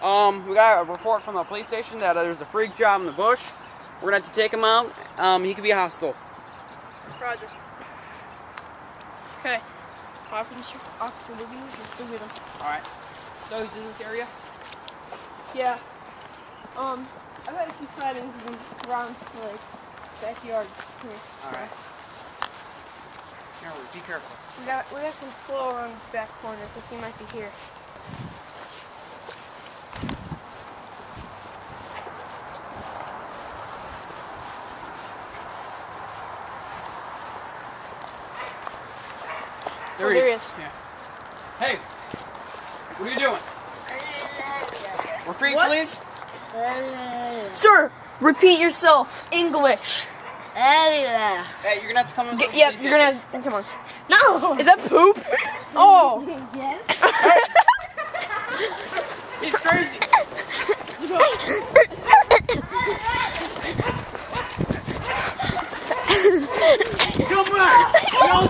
We got a report from the police station that there's a freak job in the bush. We're gonna have to take him out. He could be hostile. Roger. Okay. Officer Libby, let's go get him. Alright. So he's in this area? Yeah. I've had a few sightings of him around like backyard here. Alright. Here, be careful. We got some slow around this back corner because he might be here. There he is. Yeah. Hey, what are you doing? Repeat, please. Sir, repeat yourself. English. Hey, you're gonna have to come in. Yep, you're gonna have to, come on. No! Is that poop? Oh! Yes. He's crazy. Come back! No!